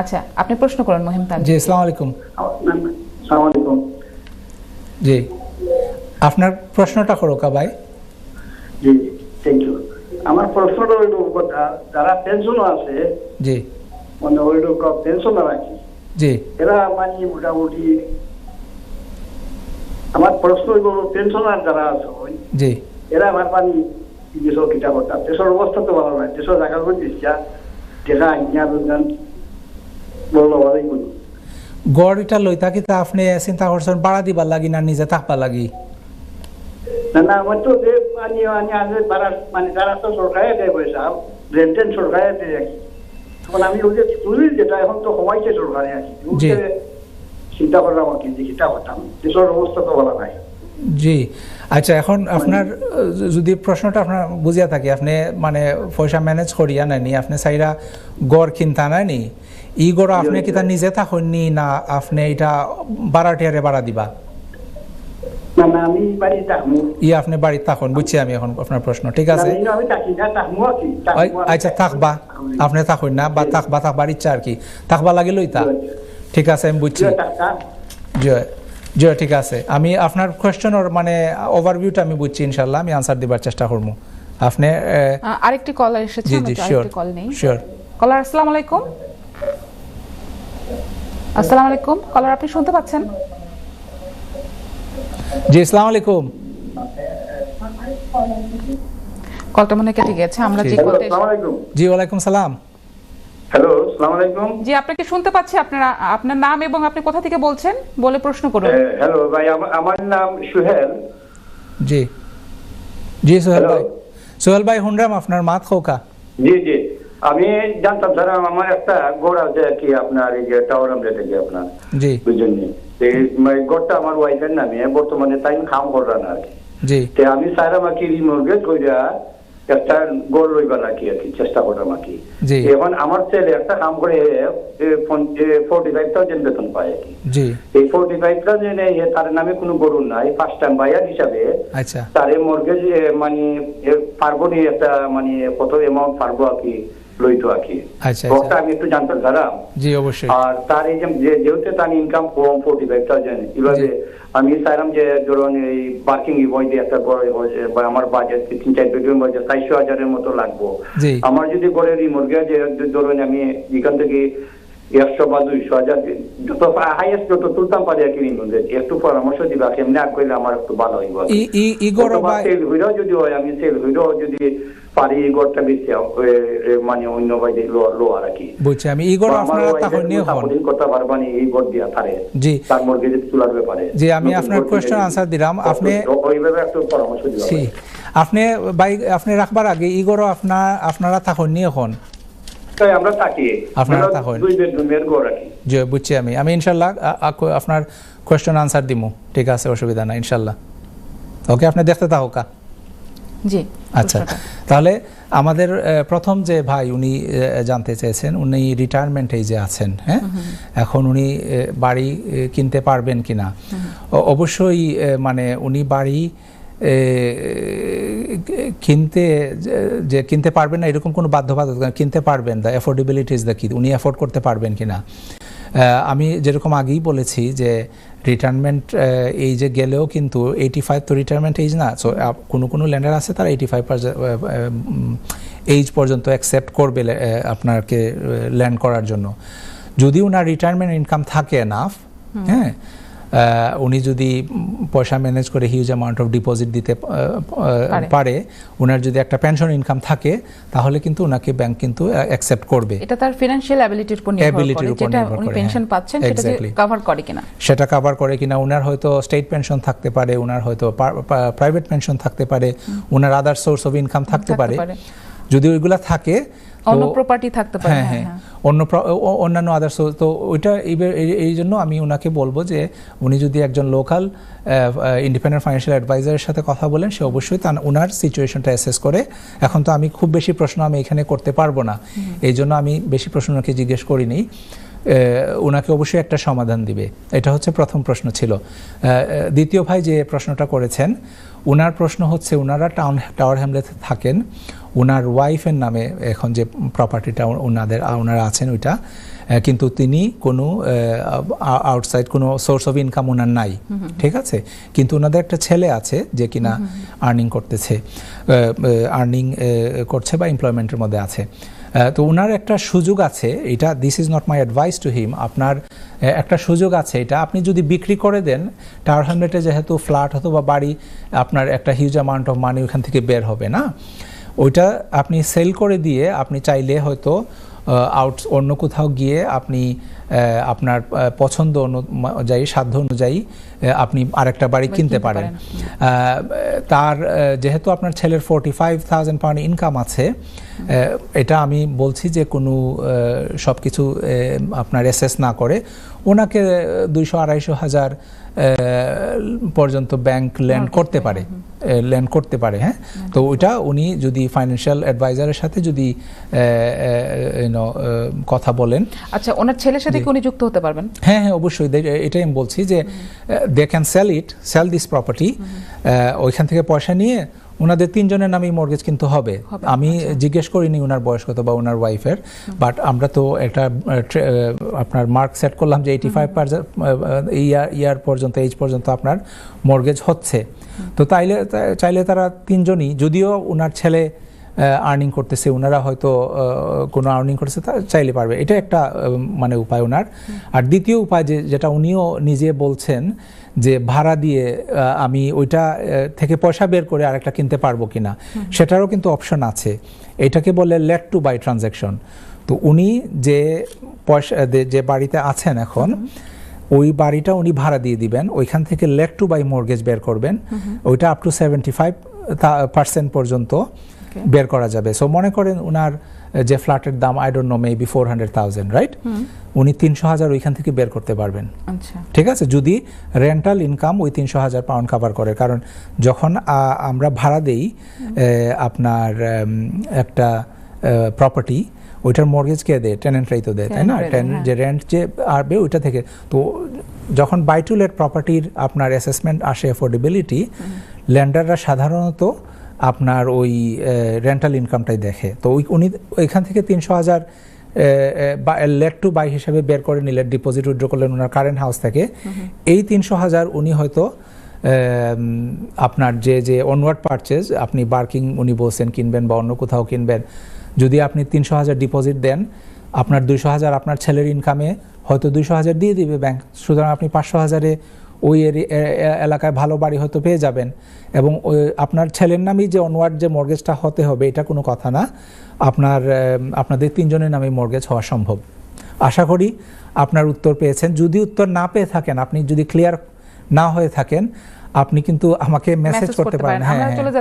আচ্ছা, আপনি প্রশ্ন করুন মহিম তানভীর। জি, আসসালামু আলাইকুম। আসসালামু আলাইকুম। জি, আপনার প্রশ্নটা করো কা ভাই। জি, থ্যাংক ইউ। আমার প্রশ্নটা হইল যারা পেনশন আছে, জি মানে হইল পেনশনার আর কি, জি এরা মানে মোটামুটি আমার প্রশ্ন হইল পেনশনার যারা আছে জি এরা আমার পানি দেশের কিটা করতাম, দেশের অবস্থা তো ভালো নয়, দেশের জায়গা করে দিচ্ছা দেখা ইঞ্জিনিয়ার বলো ভালোই বলি। গড় এটা লই থাকি তা আপনি চিন্তা করছেন বাড়া দিবার লাগি না নিজে থাকবা লাগি? না না, আমার তো যে মানে আগে বাড়া মানে যারা তো সরকারে দেয় পয়সা, রেন্টেন সরকারে দেয় আর কি। তখন আমি ওই যে তুলি যেটা এখন তো কমাইছে সরকারে আর কি, চিন্তা করলাম আর কি যে কিটা করতাম, দেশের অবস্থা তো ভালো নাই। জি আচ্ছা, এখন আপনার যদি প্রশ্নটা আপনার বুঝিয়া থাকি, আপনি মানে পয়সা ম্যানেজ করিয়া নাইনি, আপনি চাইরা গড় কিনতা নাইনি, ই গড় আপনি কি তা নিজে থাকুননি না আপনি এটা বাড়াটিয়ারে বাড়া দিবা? না না, আমি বাড়ি থাকবো। ই আপনি বাড়িতে থাকুন, বুঝছি আমি এখন আপনার প্রশ্ন, ঠিক আছে। আমি থাকি না, থাকবো আর কি। আচ্ছা থাকবা, আপনি থাকুন না বা থাকবা, থাকবার ইচ্ছা আর কি, থাকবা লাগে লইতা, ঠিক আছে আমি বুঝছি। জয় জয়, ঠিক আছে, আমি আপনার কোয়েশ্চনের মানে ওভারভিউটা আমি বুঝছি, ইনশাআল্লাহ আমি আনসার দিবার চেষ্টা করবো। আপনি আরেকটি কলার এসেছে, জি জি শিওর কল নেই। শিওর। কলার, আসসালামু আলাইকুম। আসসালামু আলাইকুম কলার, আপনি শুনতে পাচ্ছেন? জি আসসালামু আলাইকুম। কলটা মনে কেটে গেছে, আমরা যে কলটা জি ওয়ালাইকুম সালাম। হ্যালো, আসসালামু আলাইকুম। জি, আপনাকে শুনতে পাচ্ছি। আপনার নাম এবং আপনি কোথা থেকে বলছেন বলে প্রশ্ন করুন। হ্যালো ভাই, আমার নাম সুহেল। জি জি সোহেল ভাই, সোহেল ভাই হুনরাম আপনার মাত খোকা। জি জি, আমি জানতাম স্যার আমার একটা গড় আছে আর কি, আপনার এই যে টাওয়ার আমলেটে যে আপনার, জি বুঝলেন, গড়টা আমার ওয়াইফের নামে বর্তমানে তাই খাম করলাম আর কি। জি আমি স্যার আমাকে রিমর্গেজ কইরা একটা গড় লইবার রাখি আর কি, চেষ্টা করলাম আর কি। এখন আমার ছেলে একটা কাম করে 45,000 বেতন পায় আর কি। এই 45,000 তার নামে কোনো গরু নাই, ফার্স্ট টাইম বায়ার হিসাবে তার মর্গেজ মানে পারবো নি, একটা মানে কত অ্যামাউন্ট পারবো আর কি লইতো আর কি। আমি একটু জানতে চাইলাম। জি অবশ্যই। আর তার এই যে যেহেতু তার ইনকাম কম 45,000, এভাবে আমি চাইলাম যে ধরুন এই পার্কিং বই দিয়ে একটা আমার বাজেট 3-4 বেডরুম বাজেট 400,000 মতো লাগবো। আমার যদি ঘরের রিমর্গেজ ধরুন আমি এখান থেকে 100 বা 200,000 যত হাইয়েস্ট যত তুলতাম পারি আর কি রিমর্গেজ, একটু পরামর্শ দিবা কেমনে আর করলে আমার একটু ভালো হইব। সেল হইলেও যদি হয়, আমি সেল হইলেও যদি পারি এই গড়টা বেশি মানে অন্য বাইরে লো আর কি বুঝছি আমি। এই গড় আপনারা তখন নিয়ে হন কথা পারবানি এই গড় দিয়া পারে। জি, তার মর্গেজ তোলার ব্যাপারে। জি, আমি আপনার কোশ্চেন আনসার দিলাম, আপনি ওইভাবে একটু পরামর্শ দিবা। জি, আপনি ভাই আপনি রাখবার আগে এই গড় আপনারা তখন নিয়ে হন, তাই আমরা থাকি, আপনারা তখন 2 বেডরুমের গড় রাখি। জি বুঝছি আমি ইনশাআল্লাহ আপনার কোশ্চেন আনসার দিমু, ঠিক আছে, অসুবিধা নাই ইনশাআল্লাহ। ওকে, আপনি দেখতে থাকুকা। জি আচ্ছা, তাহলে আমাদের প্রথম যে ভাই উনি জানতে চেয়েছেন, উনি রিটায়ারমেন্ট এজে আছেন, হ্যাঁ, এখন উনি বাড়ি কিনতে পারবেন কিনা। অবশ্যই মানে উনি বাড়ি কিনতে পারবেন না এরকম কোনো বাধ্যবাধকতা, কিনতে পারবেন, দ্য অ্যাফোর্ডেবিলিটি ইজ দ্য কি, উনি অ্যাফোর্ড করতে পারবেন কিনা। আমি যেরকম আগেই বলেছি যে রিটায়ারমেন্ট এইজে গেলেও কিন্তু 85 তো রিটায়ারমেন্ট এইজ না। সো কোনো ল্যান্ডার আছে তারা 85 এইজ পর্যন্ত অ্যাকসেপ্ট করবে আপনাকে ল্যান্ড করার জন্য, যদি ওনার রিটায়ারমেন্ট ইনকাম থাকে এনাফ। হ্যাঁ, উনি যদি পয়সা ম্যানেজ করে হিউজ অ্যামাউন্ট অফ ডিপোজিট দিতে পারে, ওনার যদি একটা পেনশন ইনকাম থাকে, তাহলে কিন্তু ওনাকে ব্যাংক কিন্তু অ্যাকসেপ্ট করবে। এটা তার ফিনান্সিয়াল অ্যাবিলিটির উপর নির্ভর করে, যেটা উনি পেনশন পাচ্ছেন সেটা কভার করে কিনা, সেটা কভার করে কিনা। ওনার হয়তো স্টেট পেনশন থাকতে পারে, ওনার হয়তো প্রাইভেট পেনশন থাকতে পারে, ওনার আদার সোর্স অফ ইনকাম থাকতে পারে। যদি ওইগুলা থাকে, অন্য প্রপার্টি থাকতে পারে, হ্যাঁ অন্যান্য আদার সোর্স, তো ওইটা এই জন্য আমি ওনাকে বলবো যে উনি যদি একজন লোকাল ইন্ডিপেন্ডেন্ট ফাইন্যান্সিয়াল অ্যাডভাইজারের সাথে কথা বলেন, সে অবশ্যই ওনার সিচুয়েশনটা অ্যাসেস করে। এখন তো আমি খুব বেশি প্রশ্ন আমি এখানে করতে পারবো না, এই জন্য আমি বেশি প্রশ্ন ওনাকে জিজ্ঞেস করিনি। ওনাকে অবশ্যই একটা সমাধান দিবে, এটা হচ্ছে প্রথম প্রশ্ন ছিল। দ্বিতীয় ভাই যে প্রশ্নটা করেছেন, ওনার প্রশ্ন হচ্ছে ওনারা টাওয়ার হ্যামলেটে থাকেন, ওনার ওয়াইফের নামে এখন যে প্রপার্টিটা ওনারা আছেন ওইটা, কিন্তু তিনি কোনো আউটসাইড কোনো সোর্স অফ ইনকাম ওনার নাই, ঠিক আছে, কিন্তু ওনাদের একটা ছেলে আছে যে কিনা আর্নিং করছে বা এমপ্লয়মেন্টের মধ্যে আছে। তো ওনার একটা সুযোগ আছে, এটা this is not my advice to him, আপনার একটা সুযোগ আছে, এটা আপনি যদি বিক্রি করে দেন, টাওয়ার হ্যামলেটে যেহেতু ফ্ল্যাট অথবা বাড়ি, আপনার একটা হিউজ অ্যামাউন্ট অফ মানি ওখান থেকে বের হবে না, ওইটা আপনি সেল করে দিয়ে আপনি চাইলে হয়তো অন্য কোথাও গিয়ে আপনি আপনার পছন্দ অনুযায়ী, সাধ্য অনুযায়ী আপনি আরেকটা বাড়ি কিনতে পারেন। তার যেহেতু আপনার ছেলের 45,000 পাউন্ড ইনকাম আছে, এটা আমি বলছি যে কোনো সব কিছু আপনার অ্যাসেস না করে ওনাকে 200-250 হাজার পর্যন্ত ব্যাংক ল্যান্ড করতে পারে, হ্যাঁ। তো ওইটা উনি যদি ফাইন্যান্সিয়াল অ্যাডভাইজারের সাথে যদি কথা বলেন। আচ্ছা, ওনার ছেলের সাথে কি উনি যুক্ত হতে পারবেন? হ্যাঁ, অবশ্যই, এটাই আমি বলছি যে they can sell this property, ওইখান থেকে পয়সা নিয়ে ওনাদের 3 জনের নামেই মর্গেজ কিন্তু হবে। আমি জিজ্ঞেস করিনি ওনার বয়স কত বা ওনার ওয়াইফের, বাট আমরা তো একটা আপনার মার্ক সেট করলাম যে 85 ইয়ার পর্যন্ত, এজ পর্যন্ত আপনার মর্গেজ হচ্ছে। তো চাইলে তারা 3 জনই, যদিও ওনার ছেলে আর্নিং করতেছে, ওনারা হয়তো কোনো আর্নিং করতেছে, চাইলে পারবে। এটা একটা মানে উপায় ওনার। আর দ্বিতীয় উপায় যেটা উনিও নিজে বলছেন যে ভাড়া দিয়ে আমি ওইটা থেকে পয়সা বের করে আরেকটা কিনতে পারবো কিনা, সেটারও কিন্তু অপশন আছে। এটাকে বলে লেট টু বাই ট্রানজ্যাকশন। তো উনি যে বাড়িতে আছেন এখন, ওই বাড়িটা উনি ভাড়া দিয়ে দিবেন, ওইখান থেকে লেট টু বাই মর্গেজ বের করবেন, ওইটা আপ টু 75% পর্যন্ত বের করা যাবে। সো মনে করেন ওনার যে ফ্ল্যাটের দাম I don't know maybe 400,000, right, উনি 300,000 ওইখান থেকে বের করতে পারবেন। আচ্ছা, ঠিক আছে, যদি রেন্টাল ইনকাম ওই 300,000 পাউন্ড কভার করে। কারণ যখন আমরা ভাড়া দেই আপনার একটা প্রপার্টি, ওইটার মর্গেজ কে দেয়? টেনেন্টরাই তো দেয়, তাই না? যে রেন্ট যে আসবে ওইটা থেকে। তো যখন বাই টু লেট প্রপার্টির আপনার অ্যাসেসমেন্ট আসে, অ্যাফোর্ডেবিলিটি, ল্যান্ডাররা সাধারণত আপনার ওই রেন্টাল ইনকামটাই দেখে। তো উনি ওইখান থেকে 300,000 লেট টু বাই হিসেবে বের করে নিলেন, ডিপোজিট উইথড্র করলেন ওনার কারেন্ট হাউস থেকে। এই 300,000 উনি হয়তো আপনার যে অনওয়ার্ড পারচেজ, আপনি বার্কিং উনি বলছেন কিনবেন বা অন্য কোথাও কিনবেন, যদি আপনি 300,000 ডিপোজিট দেন, আপনার 200,000 আপনার ছেলের ইনকামে হয়তো 200,000 দিয়ে দিবে ব্যাংক। সুতরাং আপনি 500,000-এ ওই এলাকায় ভালো বাড়ি হয়তো পেয়ে যাবেন। এবং আপনার ছেলের নামেই যে অনওয়ার্ড যে মর্গেজটা হতে হবে, এটা কোনো কথা না। আপনাদের 3 জনের নামে মর্গেজ হওয়া সম্ভব। আশা করি আপনার উত্তর পেয়েছেন। যদি উত্তর না পেয়ে থাকেন, আপনি যদি ক্লিয়ার না হয়ে থাকেন, আপনি কিন্তু আমাকে মেসেজ করতে পারেন। হ্যাঁ।